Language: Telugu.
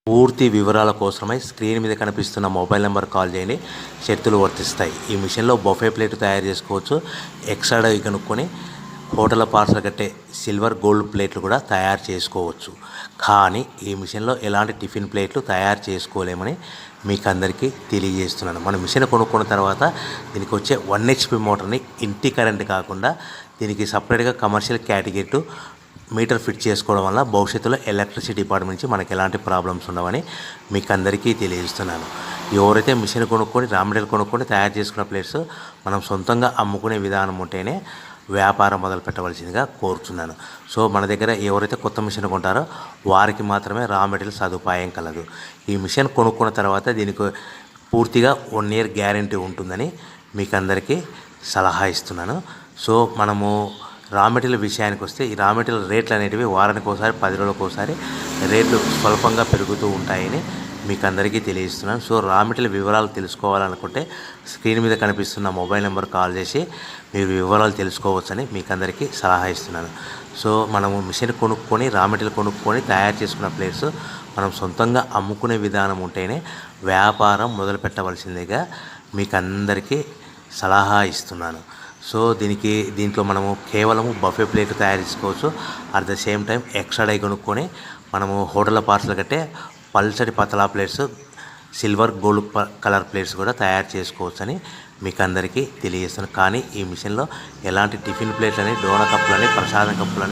పూర్తి వివరాల కోసమై స్క్రీన్ మీద కనిపిస్తున్న మొబైల్ నెంబర్ కాల్ చేయండి. షరతులు వర్తిస్తాయి. ఈ మిషన్లో బఫే ప్లేట్ తయారు చేసుకోవచ్చు. ఎక్స్ట్రా డై కనుక్కొని హోటల్ పార్సల్ కట్టే సిల్వర్ గోల్డ్ ప్లేట్లు కూడా తయారు చేసుకోవచ్చు. కానీ ఈ మిషన్లో ఎలాంటి టిఫిన్ ప్లేట్లు తయారు చేసుకోలేమని మీకు అందరికీ తెలియజేస్తున్నాను. మన మిషన్ కొనుక్కున్న తర్వాత దీనికి వచ్చే 1 HP మోటార్ని ఇంటి కరెంట్ కాకుండా దీనికి సపరేట్గా కమర్షియల్ కేటగిరీ మీటర్ ఫిట్ చేసుకోవడం వల్ల భవిష్యత్తులో ఎలక్ట్రిసిటీ డిపార్ట్మెంట్ నుంచి మనకి ఎలాంటి ప్రాబ్లమ్స్ ఉండవని మీకు అందరికీ తెలియజేస్తున్నాను. ఎవరైతే మిషన్ కొనుక్కొని రా మెటీరియల్ కొనుక్కొని తయారు చేసుకున్న ప్లేట్స్ మనం సొంతంగా అమ్ముకునే విధానం ఉంటేనే వ్యాపారం మొదలు పెట్టవలసిందిగా కోరుతున్నాను. సో మన దగ్గర ఎవరైతే కొత్త మిషన్ కొంటారో వారికి మాత్రమే రా మెటీరియల్ సదుపాయం కలదు. ఈ మిషన్ కొనుక్కున్న తర్వాత దీనికి పూర్తిగా 1 year గ్యారంటీ ఉంటుందని మీకు అందరికీ సలహా ఇస్తున్నాను. సో మనము రా మెటీరియల్ విషయానికి వస్తే ఈ రా మెటీరియల్ రేట్లు అనేటివి వారానికి ఒకసారి 10 రోజులకు ఒకసారి రేట్లు స్వల్పంగా పెరుగుతూ ఉంటాయని మీకు అందరికీ తెలియజేస్తున్నాను. సో రా మెటీరియల్ వివరాలు తెలుసుకోవాలనుకుంటే స్క్రీన్ మీద కనిపిస్తున్న మొబైల్ నెంబర్ కాల్ చేసి మీరు వివరాలు తెలుసుకోవచ్చని మీకు అందరికీ సలహా ఇస్తున్నాను. సో మనము మిషన్ కొనుక్కొని రా మెటీరియల్ కొనుక్కొని తయారు చేసుకున్న ప్లేట్స్ మనం సొంతంగా అమ్ముకునే విధానం ఉంటేనే వ్యాపారం మొదలు పెట్టవలసిందిగా మీకు అందరికీ సలహా ఇస్తున్నాను. సో దీంట్లో మనము కేవలము బఫే ప్లేట్ తయారు చేసుకోవచ్చు. At the same time extra die కొనుక్కొని మనము హోటల్ పార్సల్ కట్టే పల్చటి పతలా plates silver gold colour plates కూడా తయారు చేసుకోవచ్చు అని మీకు అందరికీ తెలియజేస్తాను. కానీ ఈ మిషన్లో ఎలాంటి టిఫిన్ ప్లేట్లని, డోనా కప్పులని, ప్రసాదం కప్పులని